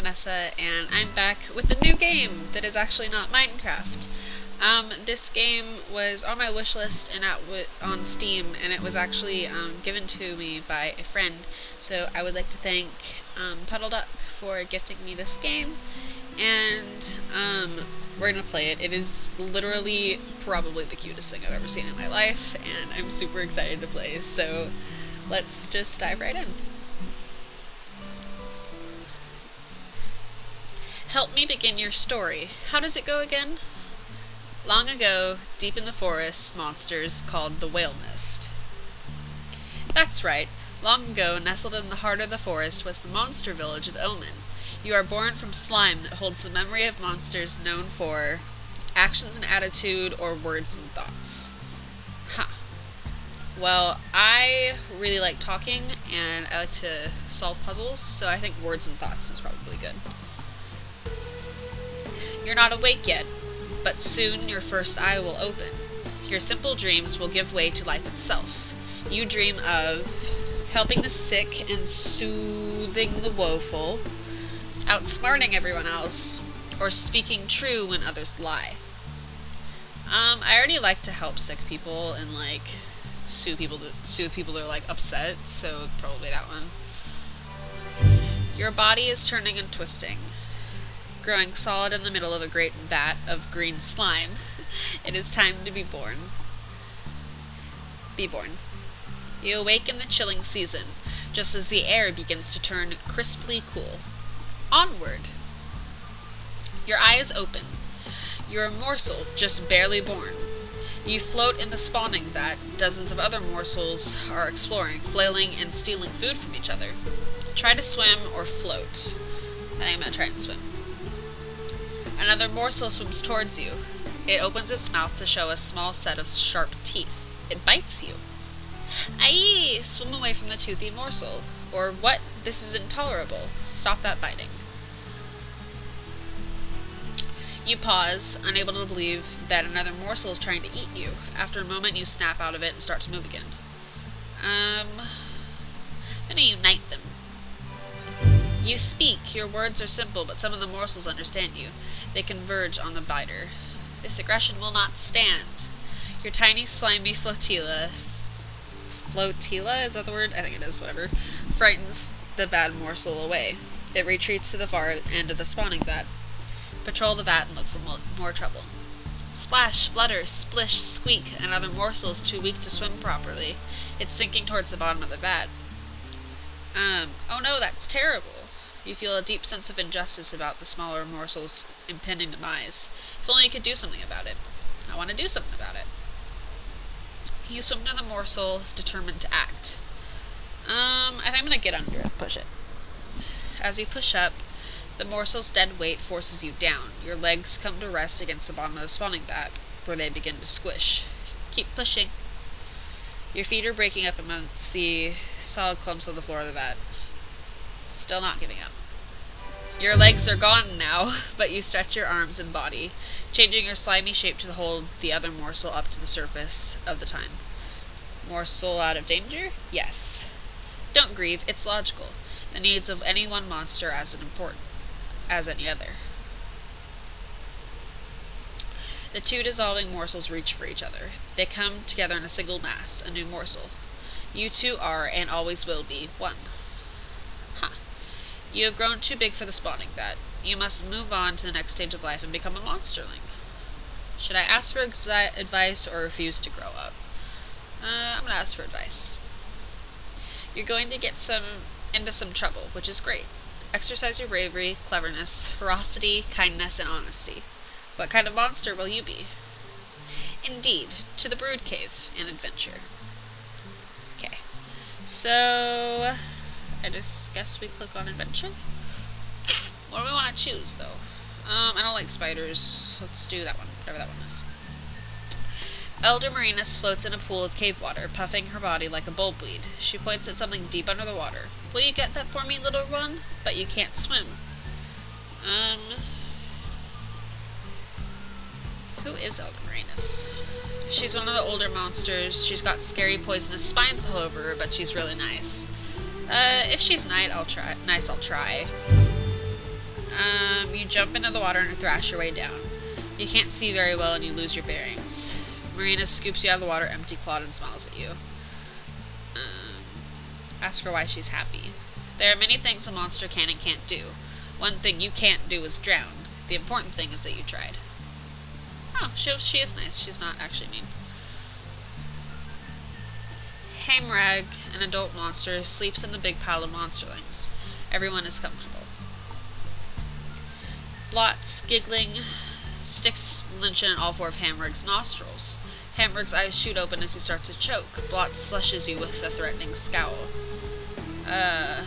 Vanessa, and I'm back with a new game that is actually not Minecraft. This game was on my wish list and on Steam, and it was actually given to me by a friend, so I would like to thank Puddleduck for gifting me this game, and we're gonna play it. It is literally probably the cutest thing I've ever seen in my life, and I'm super excited to play, so let's just dive right in. Help me begin your story. How does it go again? Long ago, deep in the forest, monsters called the whale mist. That's right. Long ago, nestled in the heart of the forest, was the monster village of Omen. You are born from slime that holds the memory of monsters known for actions and attitude or words and thoughts. Ha. Well, I really like talking and I like to solve puzzles, so I think words and thoughts is probably good. You're not awake yet, but soon your first eye will open. Your simple dreams will give way to life itself. You dream of helping the sick and soothing the woeful, outsmarting everyone else, or speaking true when others lie. I already like to help sick people and like soothe people that are like upset, so probably that one. Your body is turning and twisting, growing solid in the middle of a great vat of green slime. It is time to be born. Be born. You awake in the chilling season, just as the air begins to turn crisply cool. Onward! Your eyes open. You're a morsel, just barely born. You float in the spawning vat. Dozens of other morsels are exploring, flailing and stealing food from each other. Try to swim or float. I think I'm gonna try and swim. Another morsel swims towards you. It opens its mouth to show a small set of sharp teeth. It bites you. Aye! Swim away from the toothy morsel. Or what? This is intolerable. Stop that biting. You pause, unable to believe that another morsel is trying to eat you. After a moment, you snap out of it and start to move again. I'm gonna unite them. You speak. Your words are simple, but some of the morsels understand you. They converge on the biter. This aggression will not stand. Your tiny, slimy flotilla, is that the word? I think it is, whatever, frightens the bad morsel away. It retreats to the far end of the spawning vat. Patrol the vat and look for more trouble. Splash, flutter, splish, squeak. Another morsel is too weak to swim properly. It's sinking towards the bottom of the vat. Oh no, that's terrible. You feel a deep sense of injustice about the smaller morsel's impending demise. If only you could do something about it. I want to do something about it. You swim to the morsel, determined to act. I think I'm going to get under it, push it. As you push up, the morsel's dead weight forces you down. Your legs come to rest against the bottom of the spawning vat, where they begin to squish. Keep pushing. Your feet are breaking up amongst the solid clumps on the floor of the vat. Still not giving up. Your legs are gone now, but you stretch your arms and body, changing your slimy shape to hold the other morsel up to the surface of the time. Morsel out of danger? Yes. Don't grieve, it's logical. The needs of any one monster as important as any other. The two dissolving morsels reach for each other. They come together in a single mass, a new morsel. You two are, and always will be, one. Huh. You have grown too big for the spawning vat. You must move on to the next stage of life and become a monsterling. Should I ask for advice or refuse to grow up? I'm gonna ask for advice. You're going to get into some trouble, which is great. Exercise your bravery, cleverness, ferocity, kindness, and honesty. What kind of monster will you be? Indeed, to the brood cave, an adventure. Okay, so I just guess we click on adventure. What do we want to choose, though? I don't like spiders. Let's do that one, whatever that one is. Elder Marinus floats in a pool of cave water, puffing her body like a bulbweed. She points at something deep under the water. Will you get that for me, little one? But you can't swim. Who is Elder Marinus? She's one of the older monsters. She's got scary poisonous spines all over her, but she's really nice. If she's nice, I'll try. You jump into the water and thrash your way down. You can't see very well and you lose your bearings. Marina scoops you out of the water, empty-clawed, and smiles at you. Ask her why she's happy. There are many things a monster can and can't do. One thing you can't do is drown. The important thing is that you tried. Oh, she is nice. She's not actually mean. Hamrag, an adult monster, sleeps in the big pile of monsterlings. Everyone is comfortable. Blotz, giggling, sticks Lynchen in all four of Hamrag's nostrils. Hamrag's eyes shoot open as he starts to choke. Blotz slushes you with a threatening scowl. No,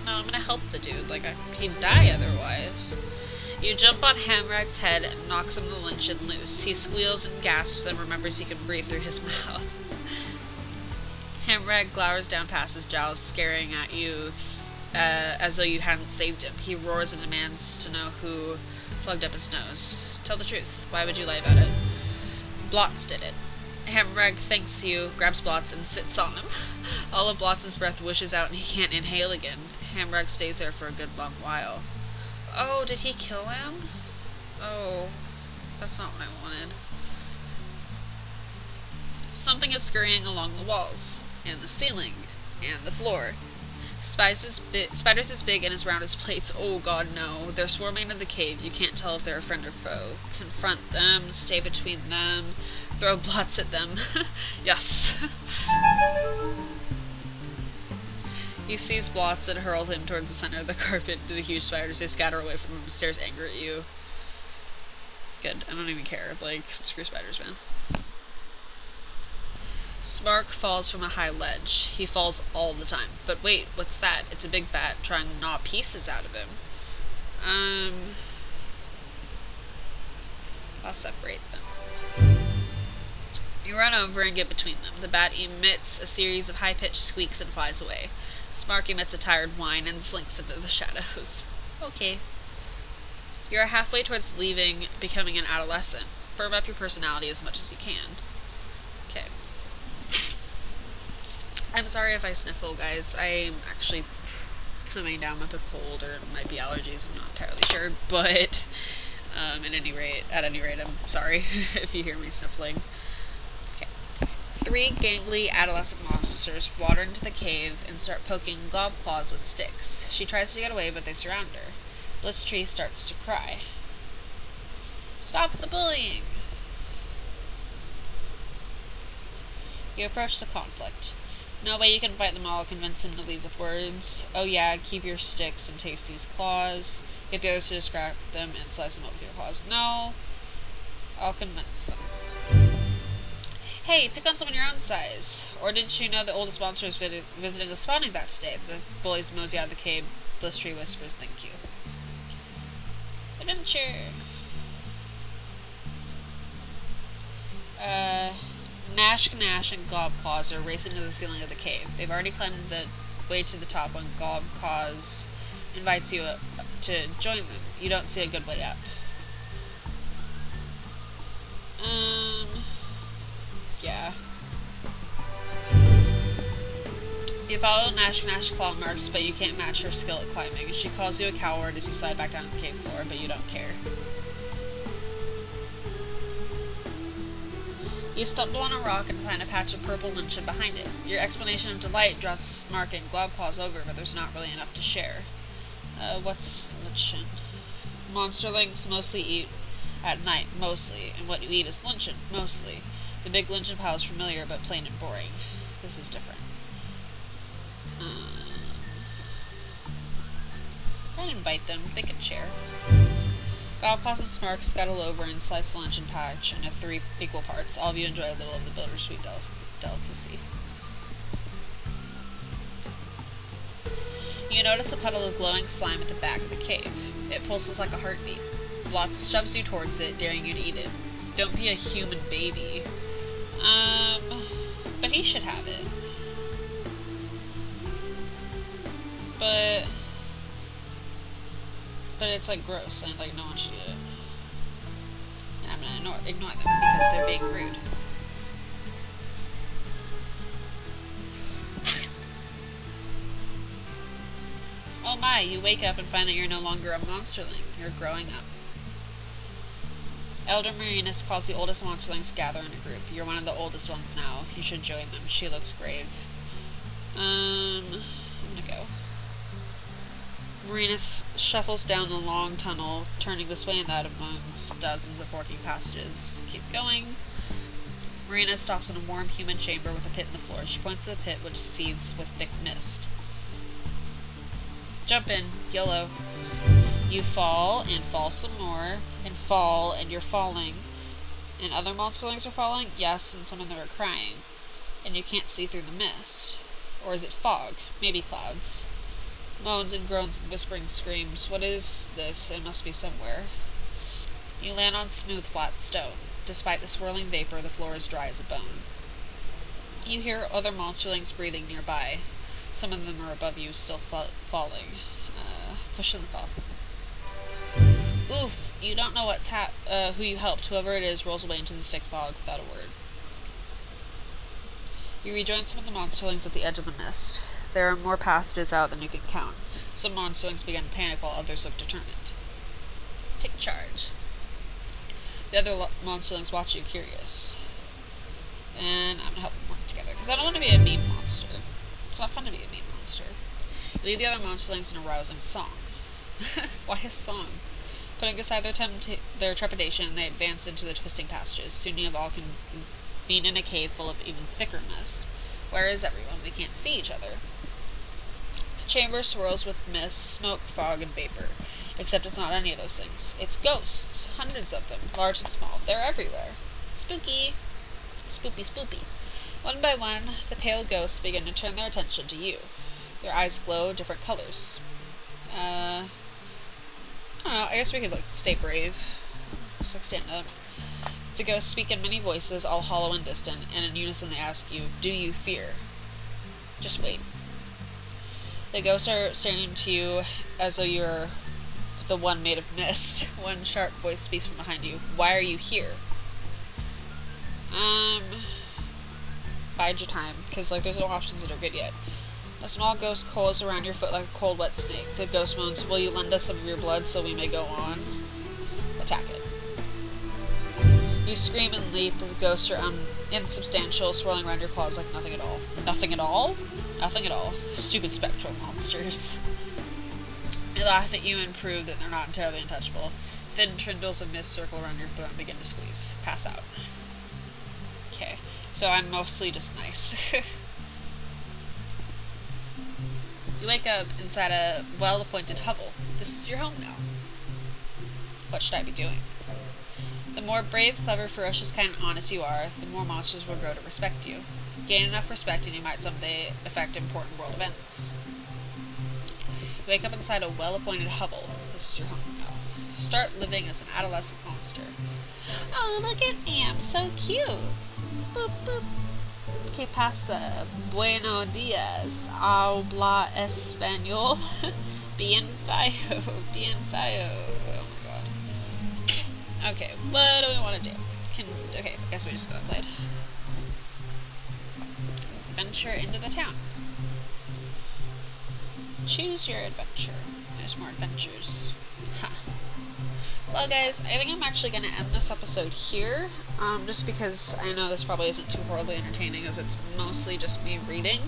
I'm gonna help the dude. Like, he'd die otherwise. You jump on Hamrag's head and knocks him the Lynchen loose. He squeals and gasps and remembers he can breathe through his mouth. Hamrag glowers down past his jowls, staring at you as though you hadn't saved him. He roars and demands to know who plugged up his nose. Tell the truth. Why would you lie about it? Blotz did it. Hamrag thanks you, grabs Blotz, and sits on him. All of Blotz's breath wishes out and he can't inhale again. Hamrag stays there for a good long while. Oh, did he kill him? Oh, that's not what I wanted. Something is scurrying along the walls, and the ceiling, and the floor. Spiders as big and as round as plates. Oh god, no. They're swarming in the cave. You can't tell if they're a friend or foe. Confront them, stay between them, throw blots at them. Yes. He sees blots and hurl him towards the center of the carpet to the huge spiders. They scatter away from him, stares anger at you. Good. I don't even care. Like, screw spiders, man. Smark falls from a high ledge. He falls all the time. But wait, what's that? It's a big bat trying to gnaw pieces out of him. I'll separate them. You run over and get between them. The bat emits a series of high-pitched squeaks and flies away. Smark emits a tired whine and slinks into the shadows. Okay. You're halfway towards leaving, becoming an adolescent. Firm up your personality as much as you can. Okay. I'm sorry if I sniffle, guys. I'm actually coming down with a cold, or it might be allergies, I'm not entirely sure, but at any rate, I'm sorry if you hear me sniffling. Okay. 3 gangly adolescent monsters wander into the cave and start poking glob claws with sticks. She tries to get away, but they surround her. Bliss starts to cry. Stop the bullying! You approach the conflict. No way you can fight them all, convince them to leave with words. Oh yeah, keep your sticks and taste these claws. Get the others to distract them and slice them up with your claws. No, I'll convince them. Hey, pick on someone your own size. Or didn't you know the oldest monster is visiting the spawning vat today? The bullies mosey out of the cave. Bliss whispers thank you. Adventure! Nash and Globclaws are racing to the ceiling of the cave. They've already climbed the way to the top when Globclaws invites you to join them. You don't see a good way up. Yeah. You follow Nash claw marks, but you can't match her skill at climbing. She calls you a coward as you slide back down to the cave floor, but you don't care. You stumble on a rock and find a patch of purple Lynchen behind it. Your explanation of delight draws Smark and Globclaws over, but there's not really enough to share. What's Lynchen? Monsterlings mostly eat at night, mostly, and what you eat is Lynchen, mostly. The big Lynchen pile is familiar, but plain and boring. This is different. I'd invite them. They can share. Globclaws and Smark scuttle over and slice the Lynchen patch into 3 equal parts. All of you enjoy a little of the bittersweet delicacy. You notice a puddle of glowing slime at the back of the cave. It pulses like a heartbeat. Blotz shoves you towards it, daring you to eat it. Don't be a human baby. But he should have it. But it's like gross, and like no one should eat it. And I'm gonna ignore them because they're being rude. Oh my, Hi, you wake up and find that you're no longer a monsterling. You're growing up. Elder Marinus calls the oldest monsterlings to gather in a group. You're one of the oldest ones now. You should join them. She looks grave. I'm gonna go. Marinus shuffles down the long tunnel, turning this way and that amongst dozens of forking passages. Keep going. Marina stops in a warm human chamber with a pit in the floor. She points to the pit, which seethes with thick mist. Jump in. YOLO. You fall, and fall some more, and fall, and you're falling. And other monsterlings are falling? Yes, and some of them are crying. And you can't see through the mist. Or is it fog? Maybe clouds. Moans and groans and whispering screams. What is this? It must be somewhere. You land on smooth, flat stone. Despite the swirling vapor, the floor is dry as a bone. You hear other monsterlings breathing nearby. Some of them are above you, still falling. Cushion the fall. Oof! You don't know who you helped. Whoever it is rolls away into the thick fog without a word. You rejoin some of the monsterlings at the edge of the mist. There are more passages out than you can count. Some monsterlings begin to panic while others look determined. Take charge. The other monsterlings watch you curious. And I'm gonna help them work together, because I don't want to be a mean monster. It's not fun to be a mean monster. You lead the other monsterlings in a rousing song. Why a song? Putting aside their trepidation, they advance into the twisting passages. Soon you have all convened in a cave full of even thicker mist. Where is everyone? We can't see each other. The chamber swirls with mist, smoke, fog, and vapor. Except it's not any of those things. It's ghosts. Hundreds of them, large and small. They're everywhere. Spooky. Spoopy, spoopy. One by one, the pale ghosts begin to turn their attention to you. Their eyes glow different colors. I don't know, I guess we could, like, stay brave. Just, like, stand up. The ghosts speak in many voices, all hollow and distant, and in unison they ask you, do you fear? Just wait. The ghosts are staring to you as though you're the one made of mist. One sharp voice speaks from behind you. Why are you here? Bide your time, because, like, there's no options that are good yet. A small ghost coils around your foot like a cold, wet snake. The ghost moans, will you lend us some of your blood so we may go on? Attack it. You scream and leap. The ghosts are insubstantial, swirling around your claws like nothing at all. Nothing at all? Nothing at all. Stupid spectral monsters. They laugh at you and prove that they're not entirely untouchable. Thin trindles of mist circle around your throat and begin to squeeze. Pass out. Okay, so I'm mostly just nice. You wake up inside a well-appointed hovel. This is your home now. What should I be doing? The more brave, clever, ferocious, kind, and honest you are, the more monsters will grow to respect you. Gain enough respect and you might someday affect important world events. You wake up inside a well-appointed hovel. This is your home now. Start living as an adolescent monster. Oh, look at me, I'm so cute. Boop, boop. Que pasa? Buenos dias. Habla español. Bien feo. Bien feo. Oh my god. Okay, what do we want to do? Okay, I guess we just go outside. Venture into the town. Choose your adventure. There's more adventures. Ha. Well, guys, I think I'm actually going to end this episode here, just because I know this probably isn't too horribly entertaining, as it's mostly just me reading.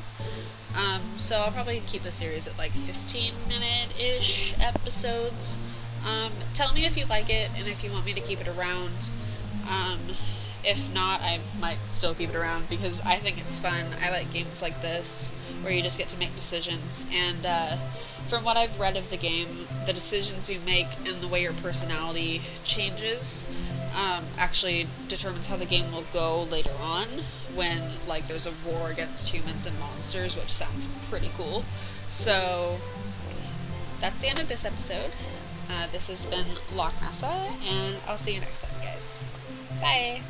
So I'll probably keep the series at like 15-minute-ish episodes. Tell me if you like it, and if you want me to keep it around. If not, I might still keep it around, because I think it's fun. I like games like this, where you just get to make decisions, and from what I've read of the game, the decisions you make and the way your personality changes actually determines how the game will go later on, when, like, there's a war against humans and monsters, which sounds pretty cool. So, that's the end of this episode. This has been Loch Nessa, and I'll see you next time, guys. Bye!